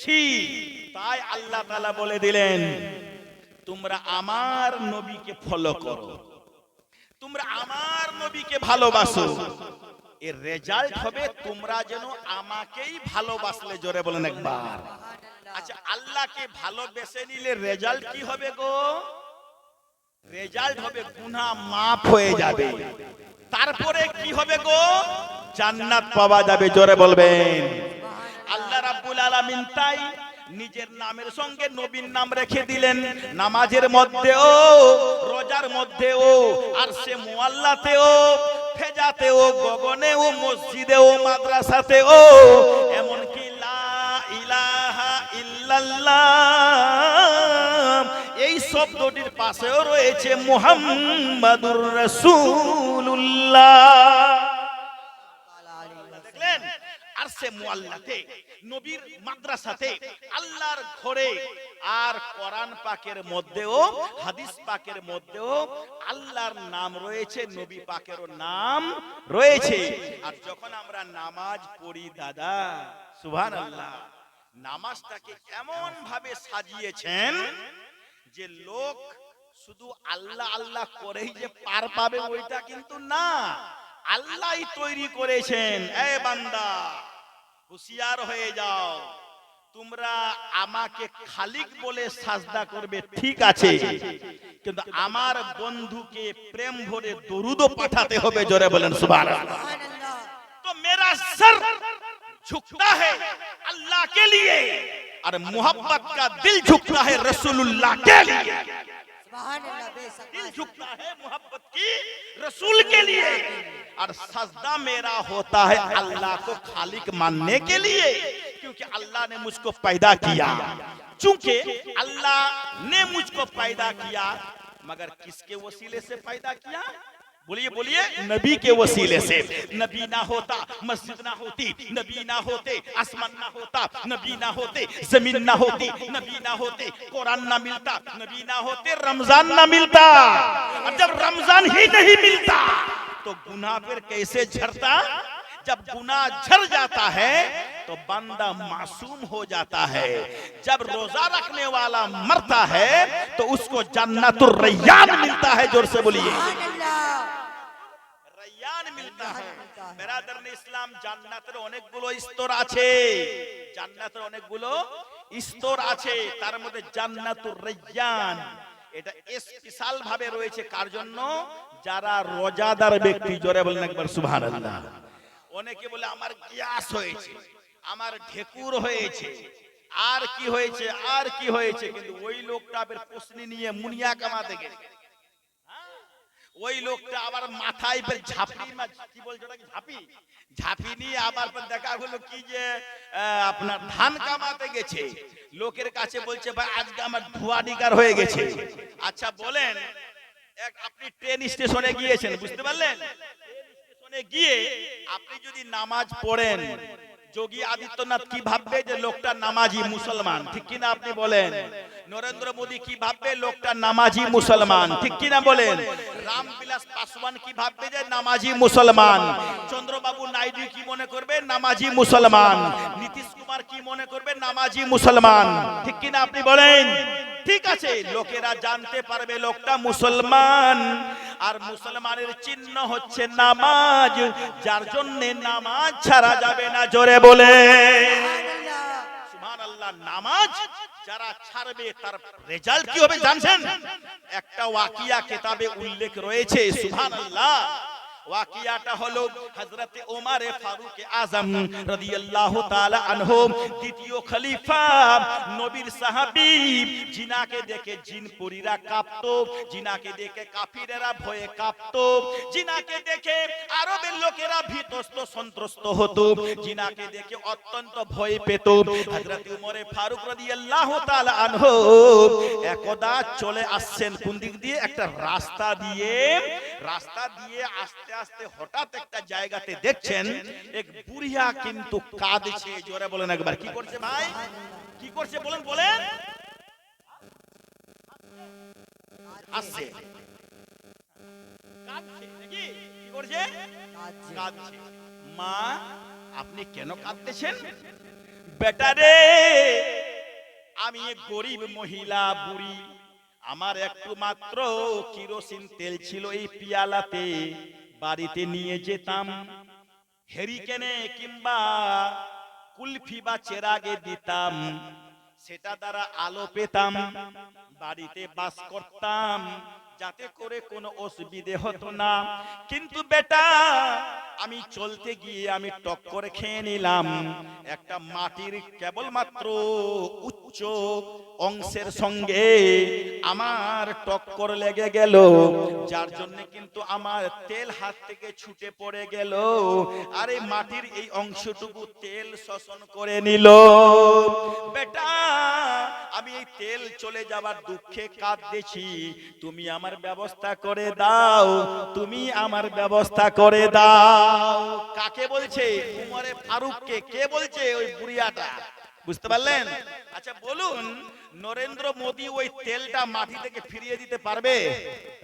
ছি। তাই আল্লাহ তাআলা বলে দিলেন, তোমরা আমার নবীকে ফলো করো, তোমরা আমার নবীকে ভালোবাসো, এর রেজাল্ট হবে তোমরা যেন আমাকেই ভালোবাসলে। জোরে বলেন একবার। আচ্ছা, আল্লাহকে ভালোবেসে নিলে রেজাল্ট কি হবে গো? রেজাল্ট হবে গুনাহ মাফ হয়ে যাবে। তারপরে কি হবে গো? জান্নাত পাওয়া যাবে। জোরে বলবেন। আল্লাহ রাব্বুল আলামিন তাই নিজের নামের সঙ্গে নবীর নাম রেখে দিলেন। নামাজের মধ্যেও, রোজার মধ্যেও, আরশে মুআল্লাতেও, ফেজাতেও, গগনেও, মসজিদেও, মাদ্রাসাতেও, এমনকি লা ইলাহা ইল্লাল্লাহ এই শব্দটির পাশেও রয়েছে মুহাম্মাদুর রাসূলুল্লাহ। দেখলেন, আরশে মুআল্লাতে, নবীর মাদ্রাসাতে, আল্লাহর ঘরে, আর কোরআন পাকের মধ্যেও, হাদিস পাকের মধ্যেও আল্লাহর নাম রয়েছে, নবী পাকেরও নাম রয়েছে। আর যখন আমরা নামাজ পড়ি দাদা, সুবহানাল্লাহ, নামাজটাকে এমন ভাবে সাজিয়েছেন যে লোক শুধু আল্লাহ আল্লাহ করেই যে পার পাবে ওইটা কিন্তু না, আল্লাহই তৈরি করেছেন। এ বান্দা, হুঁশিয়ার হয়ে যাও, তোমরা আমাকে খালিক বলে সাজদা করবে ঠিক আছে, কিন্তু আমার বন্ধুকে প্রেম ভরে দরুদও পাঠাতে হবে। জোরে বলেন সুবহানাল্লাহ। तो मेरा सर झुकता है अल्लाह के लिए और मोहब्बत का दिल झुकता है रसूलुल्लाह के लिए। दिल झुकता है मोहब्बत की रसूल के लिए, और सजदा मेरा होता है अल्लाह को खालिक मानने के लिए, क्योंकि अल्लाह ने मुझको पैदा किया। चूंकि अल्लाह ने मुझको पैदा किया, मगर किसके वसीले से पैदा किया? बोलिए बोलिए, नबी के वसीले से। नबी ना होता मस्जिद ना होती, नबी ना होते आसमान ना होता, नबी ना होते जमीन ना होती, नबी ना होते कुरान ना मिलता, नबी ना होते रमजान ना मिलता। और जब रमजान ही नहीं मिलता तो गुनाह फिर कैसे झड़ता? जब गुनाह झड़ जाता है तो बंदा मासूम हो जाता है। जब रोजा रखने वाला मरता है तो उसको जन्नतुर रैयान मिलता है। जोर से बोलिए, रैयान मिलता है। बेरादरने इस्लाम, জান্নাতের অনেকগুলো স্তর আছে, জান্নাতের অনেকগুলো স্তর আছে, তার মধ্যে জান্নাতুর রায়্যান এটা স্পেশাল ভাবে রয়েছে। কার জন্য? যারা রোজাদার ব্যক্তি। জোরে বলেন একবার সুবহানাল্লাহ। অনেকে বলে আমার গ্যাস হয়েছে, আমার ঢেকুর হয়েছে, আর কি হয়েছে, আর কি হয়েছে, কিন্তু ওই লোকটা আবার প্রশ্নি নিয়ে মুনিয়া কামাতে গেছে। ওই লোকটা আবার মাথায় ঝাঁপি, কি বলছে ওটাকে, ঝাঁপি, ঝাঁপি নিয়ে আবার দেখা হলো কি যে আপনার ধান কামাতে গেছে। লোকের কাছে বলছে ভাই আজকে আমার ধোয়া ডিগার হয়ে গেছে। আচ্ছা বলেন, আপনি ট্রেন স্টেশনে গিয়েছেন, বুঝতে পারলেন, স্টেশনে গিয়ে আপনি যদি নামাজ পড়েন, যোগী আদিত্যনাথ কি ভাববে যে লোকটা নামাজি মুসলমান, ঠিক কিনা আপনি বলেন? নরেন্দ্র মোদী কি ভাববে? লোকটা নামাজি মুসলমান, ঠিক কিনা বলেন? রামবিলাস পাসওয়ান কি ভাববে? যে নামাজি মুসলমান। চন্দ্রবাবু নাইডু কি মনে করবে? নামাজি মুসলমান। নীতিশ কুমার কি মনে করবে? নামাজি মুসলমান, ঠিক কিনা আপনি বলেন? ঠিক আছে, লোকেরা জানতে পারবে লোকটা মুসলমান, আর মুসলমানের চিহ্ন হচ্ছে নামাজ, যার জন্য নামাজ ছাড়া যাবে না। জোরে বলে সুবহানাল্লাহ। নামাজ যারা ছাড়বে তার রেজাল্ট কি হবে জানেন? একটা ওয়াকিয়া কিতাবে উল্লেখ রয়েছে, সুবহানাল্লাহ। ওয়াকিয়াটা হলো হযরত ওমর ফারুক আযম রাদিয়াল্লাহু তাআলা আনহু, দ্বিতীয় খলিফা, নবীর সাহাবী, জিনাকে দেখে জিন পরীরা কাঁপতো, জিনাকে দেখে কাফিরেরা ভয়ে কাঁপতো, জিনাকে দেখে আরবের লোকেরা ভীতস্ত সন্ত্রস্ত হতো, জিনাকে দেখে অত্যন্ত ভয় পেত। হযরত ওমর ফারুক রাদিয়াল্লাহু তাআলা আনহু একদা চলে আসছেন কোন দিক দিয়ে? একটা রাস্তা দিয়ে, রাস্তা দিয়ে আস্তে আস্তে হঠাৎ একটা জায়গাতে দেখছেন এক বুড়িয়া কিন্তু কাঁদছে। জোরে বলেন একবার, কি করছে ভাই, কি করছে বলেন, বলেন। আসছে, কাঁদছে নাকি? কি করছে? কাঁদছে। মা, আপনি কেন কাঁদতেছেন? বেটারে, আমি গরিব মহিলা বুড়ি, আমার একটু মাত্র কিরোসিন তেল ছিল, এই পিয়ালাতে বাড়িতে নিয়ে যেতাম, হেরিকেনে কিংবা কুলফি বা চেরাগে দিতাম, সেটা দ্বারা আলো পেতাম, বাড়িতে বাস করতাম, যাতে করে কোনো অসুবিধে হতো না। কিন্তু বেটা, আমি চলতে গিয়ে আমি টক্কর খেয়ে নিলাম একটা মাটির কেবলমাত্র উচ্চ অংশের সঙ্গে, আমার টক্কর লেগে গেল, যার জন্য কিন্তু আমার তেল হাত থেকে ছুটে পড়ে গেল, আর এই মাটির এই অংশটুকু তেল শোষণ করে নিল। বেটা, আমি এই তেল চলে যাবার দুঃখে কাঁদতেছি, তুমি আমার ব্যবস্থা করে দাও, তুমি আমার ব্যবস্থা করে দাও। কাকে বলছে? উমরে ফারুককে। কে বলছে? ওই বুড়িয়াটা। বুঝতে পারলেন? আচ্ছা বলুন, নরেন্দ্র মোদী ওই তেলটা মাটি থেকে ফিরিয়ে দিতে পারবে?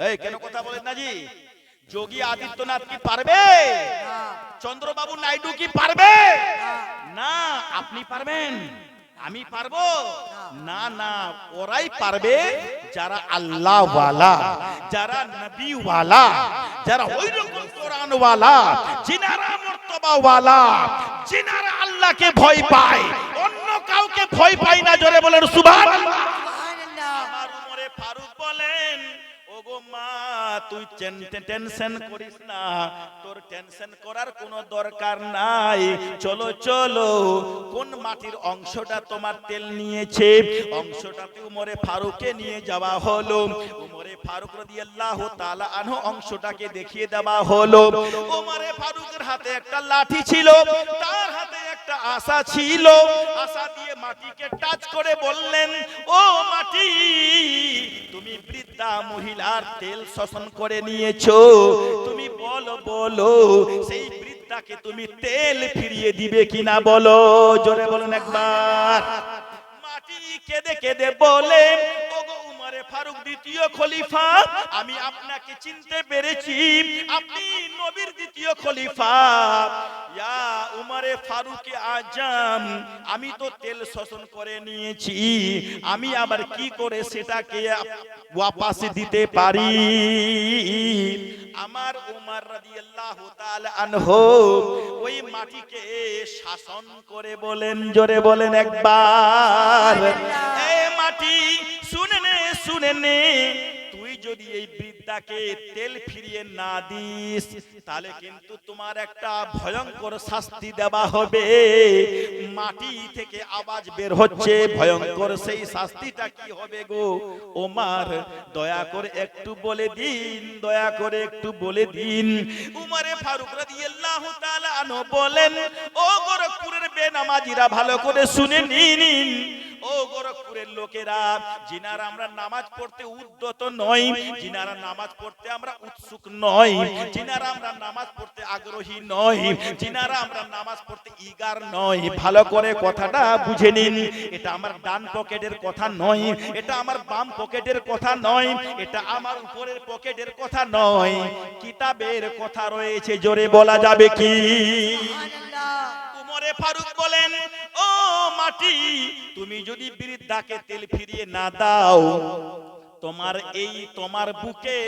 এই কেন কথা বলেন না জি? যোগী আদিত্যনাথ কি পারবে? চন্দ্রবাবু নাইডু কি পারবে? না। আপনি পারবেন? আমি পারবো না? না, ওরাই পারবে যারা আল্লাহ ওয়ালা, যারা নবী ওয়ালা, যারা ওই রকম কোরআন ওয়ালা, জিনারা মর্তবা ওয়ালা, জিনারা আল্লাহকে ভয় পায়, অন্য কাউকে ভয় পায় না। জোরে বলেন সুবহানাল্লাহ। আমার উমরে ফারুক বলেন, ওগো মা, তুই টেনশন করিস না, তোর টেনশন করার কোনো দরকার নাই। চলো চলো, কোন মাটির অংশটা তোমার তেল নিয়েছে, অংশটাতে উমরে ফারুককে নিয়ে যাওয়া হলো। উমরে ফারুক রাদিয়াল্লাহু তাআলা আনহু অংশটাকে দেখিয়ে দেওয়া হলো। উমরে ফারুকের হাতে একটা লাঠি ছিল, তার হাতে একটা আশা ছিল, আশা দিয়ে মাটিকে টাচ করে বললেন, ও মাটি, তুমি বৃদ্ধা মহিলার তেল শোষণ করে নিয়েছো, তুমি বলো বলো, সেই বৃদ্ধাকে তুমি তেল ফিরিয়ে দিবে কিনা বলো। জোরে বলেন একবার। মাটি কেঁদে কেঁদে বলে, ওগো উমরে ফারুক দ্বিতীয় খলিফা, আমি আপনাকে চিনতে পেরেছি, আপনি নবীর দ্বিতীয় খলিফা। ইয়া উমরে ফারুক আজম, আমি তো তেল শোষণ করে নিয়েছি, আমি আবার কি করে সেটাকে ওয়াপাস দিতে পারি? আমার উমর রাদিয়াল্লাহু তাআলা আনহু ওই মাটিকে শাসন করে বলেন, জোরে বলেন একবার, এ মাটি শুনে নে, শুনে নে, তুই যদি এই বৃদ্ধাকে তেল ফিরিয়ে না দিস, তাহলে কিন্তু তোমার একটা ভয়ঙ্কর শাস্তি দেওয়া হবে। মাটি থেকে আওয়াজ বের হচ্ছে, ভয়ঙ্কর সেই শাস্তিটা কি হবে গো ওমর? দয়া করে একটু বলে দিন, দয়া করে একটু বলে দিন। উমরে ফারুক রাদিয়াল্লাহু তাআলা আনহু বলেন, ও গোরখপুরের বেনামাজিরা, ভালো করে শুনে নিন। ও গোরখপুরের লোকেরা, যিনারা আমরা নামাজ পড়তে উদ্যত নই, যিনারা নামাজ পড়তে আমরা উৎসুক নই, যিনারা আমরা নামাজ পড়তে আগ্রহী নই, যিনারা আমরা নামাজ পড়তে ইগার নই, ভালো করে কথাটা বুঝে নিন। এটা আমার ডান পকেটের কথা নয়, এটা আমার বাম পকেটের কথা নয়, এটা আমার উপরের পকেটের কথা নয়, কিতাবের কথা রয়েছে। জোরে বলা যাবে কি? উমরে ফারুক বলেন, ও মাটি, তুমি যদি বৃদ্ধাকে তেল ফিরিয়ে না দাও, তোমার এই তোমার বুকে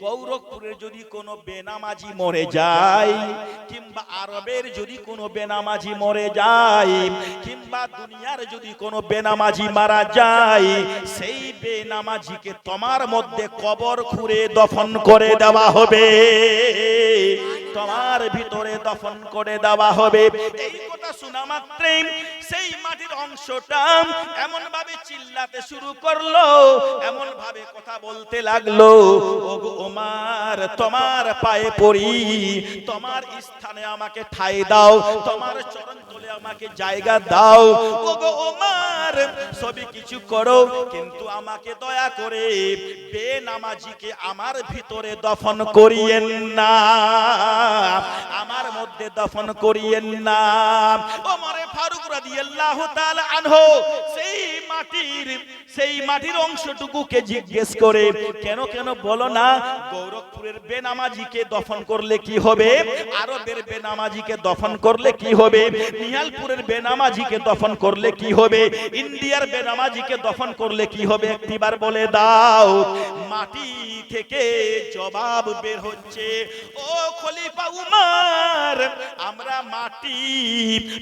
গৌরখপুরের যদি কোনো বেনামাজি মরে যায়, কিংবা আরবের যদি কোনো বেনামাজি মরে যায়, কিংবা দুনিয়ার যদি কোনো বেনামাজি মারা যায়, সেই বেনামাজিকে তোমার মধ্যে কবর খুঁড়ে দফন করে দেওয়া হবে, তোমার ভিতরে দফন করে দেওয়া হবে। এই কথা শোনা মাত্রই সেই মাটির অংশটা এমন ভাবে চিল্লাতে শুরু করলো, এমন ভাবে কথা বলতে লাগলো, ওগো ওমর, তোমার পায়ে পড়ি, তোমার স্থানে আমাকে ঠাঁই দাও, তোমার চরণ তলে আমাকে জায়গা দাও। ওগো ওমর, সবই কিছু করো, কিন্তু আমাকে দয়া করে বেনামাজিকে আমার ভিতরে দফন করিয়েন না, আমার মধ্যে দফন করিয়েন না। ওমরে ফারুক রাদিয়াল্লাহু তাআলা আনহু সেই মাটির অংশটুকুকে জিজ্ঞেস করে, কেন কেন বলো না গৌরখপুরের বেনামাজিকে দফন করলে কি হবে, আরবের বেনামাজিকে দফন করলে কি হবে, নিহালপুরের বেনামাজিকে দফন করলে কি হবে, ইন্ডিয়ার বেনামাজিকে দফন করলে কি হবে, একটিবার বলে দাও। মাটি থেকে জবাব বের হচ্ছে, ও খলিফা উমর, আমরা মাটি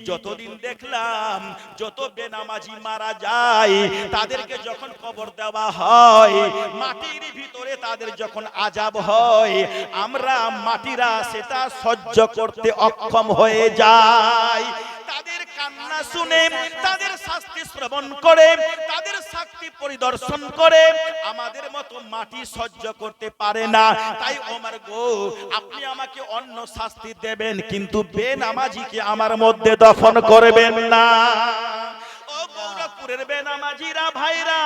যতদিন দেখলাম যত বেনামাজি মারা যায় তাদেরকে যখন কবর দেওয়া হয়, মাটির ভিতরে তাদের যখন আযাব হয়, আমরা মাটিরা সেটা সহ্য করতে অক্ষম হয়ে যায়। তাদের কান্না শুনে, তাদের শাস্তি শ্রবণ করে, তাদের শাস্তি পরিদর্শন করে আমাদের মতো মাটি সহ্য করতে পারে না। তাই ওমর গো, আপনি আমাকে অন্য শাস্তি দেবেন, কিন্তু বেনামাজিকে আমার মধ্যে দফন করবেন না। ও গৌরখপুরের বেনামাজিরা ভাইরা,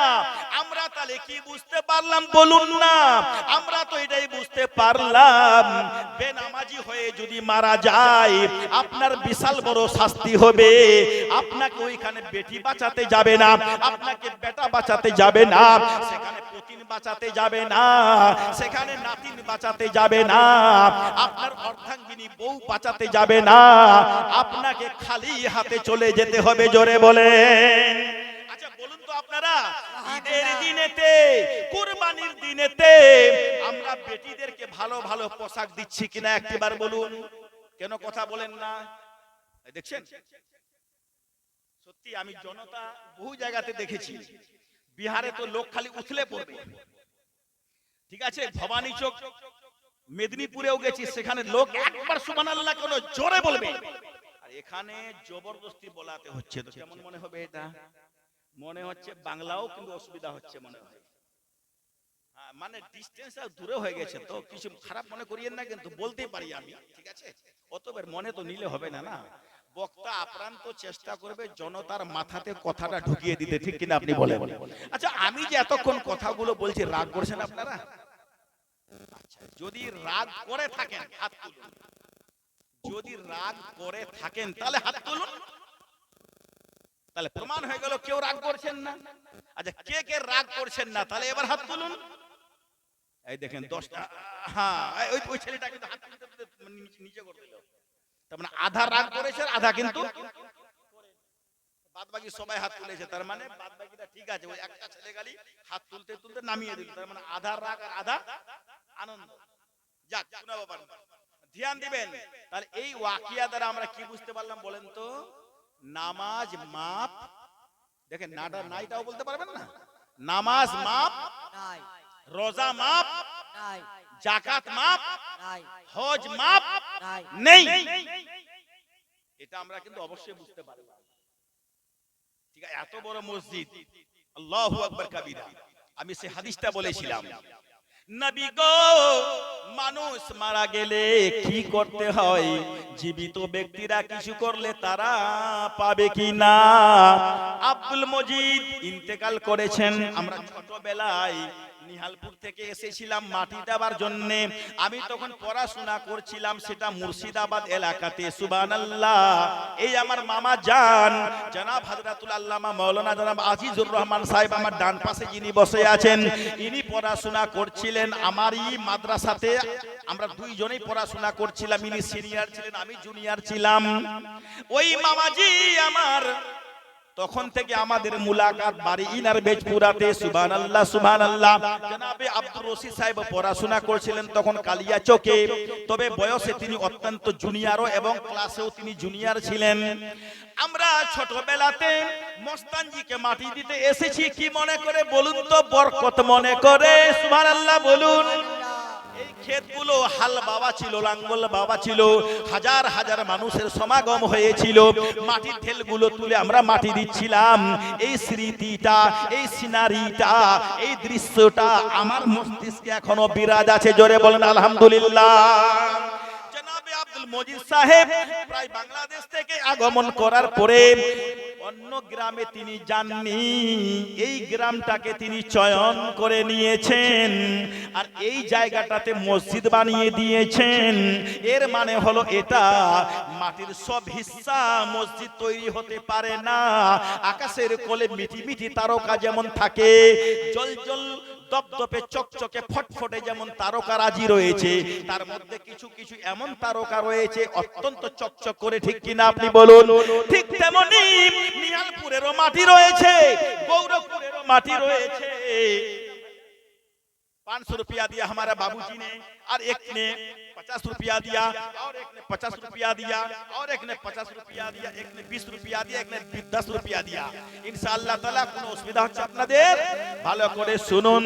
আমরা তাহলে কি বুঝতে পারলাম বলুন না? আমরা তো এটাই বুঝতে পারলাম, বেনামাজি হয়ে যদি মারা যায় আপনার বিশাল বড় শাস্তি হবে। আপনাকে ওইখানে বেটি বাঁচাতে যাবে না, আপনাকে বেটা বাঁচাতে যাবে না, সেখানে পুতিন বাঁচাতে যাবে না, সেখানে নাতিন বাঁচাতে যাবে না, আপনার অর্ধাঙ্গিনী বউ বাঁচাতে যাবে না, আপনাকে খালি হাতে চলে যেতে হবে। জোরে বলেন। আচ্ছা বলুন তো আপনারা, ঈদের দিনেতে, কুরবানির দিনেতে আমরা বেটিদেরকে ভালো ভালো পোশাক দিচ্ছি কিনা একবার বলুন? কেন কথা বলেন না? দেখছেন, সত্যি আমি জনতা বহু জায়গাতে দেখেছি, বিহারে তো লোক খালি উথলে পড়বে, ঠিক আছে, ভবানী চোক মেদিনীপুরেও গেছি, সেখানে লোক একবার সুবহানাল্লাহ কোন জোরে বলবে, আর এখানে জবরদস্তি বলাতে হচ্ছে। তো কেমন মনে হবে এটা? মনে হচ্ছে বাংলাও কিন্তু অসুবিধা হচ্ছে মনে হয়। মানে ডিসটেন্সটা দূরে হয়ে গেছে, তো কিছু খারাপ মনে করিয়েন না, কিন্তু বলতেই পারি আমি, ঠিক আছে? অতবার মনে তো নিলে হবে না। না, বক্তা আপ্রান্ত চেষ্টা করবে জনতার মাথাতে কথাটা ঢুকিয়ে দিতে, ঠিক কিনা আপনি বলেন? আচ্ছা, আমি যে এতক্ষণ কথাগুলো বলছি, রাগ করছেন আপনারা? আচ্ছা, যদি রাগ করে থাকেন হাত তুলুন। যদি রাগ করে থাকেন তাহলে হাত তুলুন, তাহলে প্রমাণ হয়ে গেল কেউ রাগ করছেন না। আচ্ছা, কে কে রাগ করছেন না তাহলে এবার হাত তুলুন। এই দেখেন 10টা, হ্যাঁ, ওই ছেলেটা কিন্তু হাত নিচে করে দিল, তার মানে আধা রাগ করেছে, আধা কিন্তু বাদ বাকি সবাই হাত তুলেছে, তার মানে বাদ বাকিটা ঠিক আছে। ওই একটা ছেলে গালি হাত তুলতে তুলতে নামিয়ে দিল, তার মানে আধা রাগ আর আধা আনন্দ। যাক, শোনা বাবা, ধ্যান দিবেন। তাহলে এই ওয়াকিয়া দ্বারা আমরা কি বুঝতে পারলাম বলেন তো? নামাজ মাপ, দেখেন নাটা নাইটাও বলতে পারবেন না, নামাজ মাপ নাই, রোজা মাপ নাই, যাকাত মাপ নাই, হজ মাপ নাই, এটা আমরা কিন্তু অবশ্যই বুঝতে পারব। ঠিক আছে, এত বড় মসজিদ, আল্লাহু আকবার কাবীরা। আমি সেই হাদিসটা বলেছিলাম, নবী গো, মানুষ মারা গেলে কি করতে হয়, জীবিত ব্যক্তিরা কিছু করলে তারা পাবে কি না? আব্দুল মজিদ ইন্তেকাল করেছেন, আমরা ছোটবেলায় নিহালপুর থেকে এসেছিলাম মাটি দেওয়ার জন্য। আমি তখন পড়াশোনা করছিলাম, সেটা মুর্শিদাবাদ এলাকাতে। সুবহানাল্লাহ, এই আমার মামা জান জনাব হযরতুল আল্লামা মাওলানা জনাব আজিজুর রহমান সাহেব আমার ডান পাশে যিনি বসে আছেন, ইনি পড়াশোনা করছিলেন আমারই মাদ্রাসাতে। আমরা দুইজনেই পড়াশোনা করছিলাম, ইনি সিনিয়র ছিলেন, আমি জুনিয়র ছিলাম। ওই মামাজি আমার তখন থেকে আমাদের মুলাকাত বাড়ি ইনার বেজপুরাতে। সুবহানাল্লাহ, সুবহানাল্লাহ। জনাবে আব্দুর রশিদ সাহেব পড়াশোনা করছিলেন তখন কালিয়া চকে, তবে বয়সে তিনি অত্যন্ত জুনিয়র এবং ক্লাসেও তিনি জুনিয়র ছিলেন। আমরা ছোটবেলাতে মস্তানজিকে মাটি দিতে এসেছি কি মনে করে বলুন তো? বরকত মনে করে। সুবহানাল্লাহ বলুন। এই ক্ষেতগুলো হাল বাবা ছিল, লাঙ্গল বাবা ছিল, হাজার হাজার মানুষের সমাগম হয়েছিল, মাটির ঢেলগুলো তুলে আমরা মাটি দিচ্ছিলাম। এই স্মৃতিটা, এই সিনারিটা, এই দৃশ্যটা আমার মস্তিষ্কে এখনো বিরাজ আছে। জোরে বলেন আলহামদুলিল্লাহ। জনাবে আব্দুল মজিদ সাহেব প্রায় বাংলাদেশ থেকে আগমন করার পরে অন্য গ্রামে তিনি যাননি, এই গ্রামটাকে তিনি চয়ন করে নিয়েছেন আর এই জায়গাটাতে মসজিদ বানিয়ে দিয়েছেন। এর মানে হলো এটা মাটির সব হিস্সা মসজিদ তৈরি হতে পারে না। আকাশের কোলে মিটি মিটি তারকা যেমন থাকে, জল জল দপদপে চকচকে ফটফটে যেমন তারকা রাজি রয়েছে, তার মধ্যে কিছু কিছু এমন তারকা রয়েছে অত্যন্ত চকচক করে, ঠিক কিনা আপনি বলুন? ঠিক তেমনি নিহালপুরেরও মাটি রয়েছে, গৌরবপুরেরও মাটি রয়েছে। 500 रुपया दिया हमारा बाबूजी ने, और एक ने 50 रुपया दिया, और एक ने 50 रुपया दिया, और एक ने 50 रुपया दिया, एक ने 20 रुपया दिया, एक ने 10 रुपया दिया। इंशाअल्लाह ताला কোনো অসুবিধা হচ্ছে আপনাদের? ভালো করে শুনুন।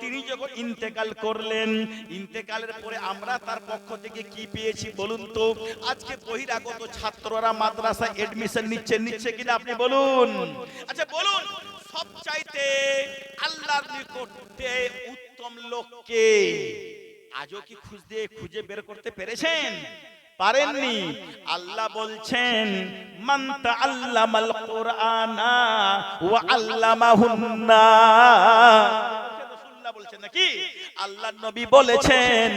তিনি যখন ইন্তেকাল করলেন, ইন্তেকালের পরে আমরা তার পক্ষ থেকে কি পেয়েছি বলুন তো? আজকে বহিরাগত ছাত্ররা মাদ্রাসা এডমিশন নিচ্ছে কিনা আপনি বলুন? আচ্ছা বলুন, সবচাইতে আল্লাহর নিকটে উত্তম লোককে আজও কি খুঁজে বের করতে পেরেছেন? পারেননি। আল্লাহ বলছেন মান তাআল্লামাল কুরআনা ওয়া আল্লামাহুন নাস। রাসূলুল্লাহ বলছেন নাকি? আল্লাহর নবী বলেছেন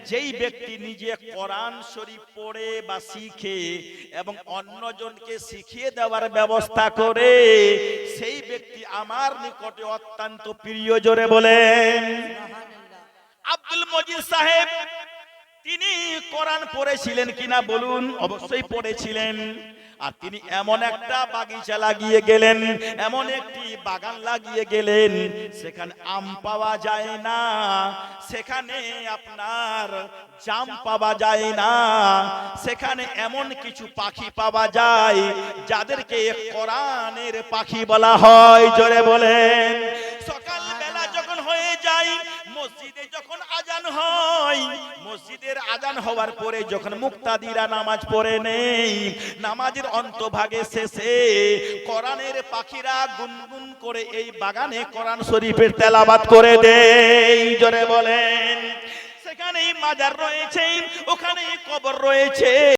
যেই ব্যক্তি নিজে কোরআন শরীফ পড়ে বা শিখে এবং অন্যজনকে শিখিয়ে দেওয়ার ব্যবস্থা করে, সেই ব্যক্তি আমার নিকটে অত্যন্ত প্রিয়। জোরে বলেন আব্দুল মজিদ সাহেব তিনি কোরআন পড়েছিলেন কিনা বলুন? অবশ্যই পড়েছিলেন। আর তিনি এমন একটা বাগিচা লাগিয়ে গেলেন, এমন একটি বাগান লাগিয়ে গেলেন, সেখানে আম পাওয়া যায় না, সেখানে আপনার জাম পাওয়া যায় না, সেখানে এমন কিছু পাখি পাওয়া যায় যাদেরকে কোরআনের পাখি বলা হয়। জোরে বলেন সকালবেলা যখন হয়ে যায়, মসজিদে যখন আজান হয়, মসজিদের আজান হওয়ার পরে যখন মুক্তাদিরা নামাজ পড়ে নেই, নামাজের অন্তভাগে শেষে কোরআনের পাখিরা গুনগুন করে এই বাগানে কোরআন শরীফের তেলাওয়াত করে দেয়। জোরে বলেন সেখানেই মাজার রয়েছে, ওখানেই কবর রয়েছে।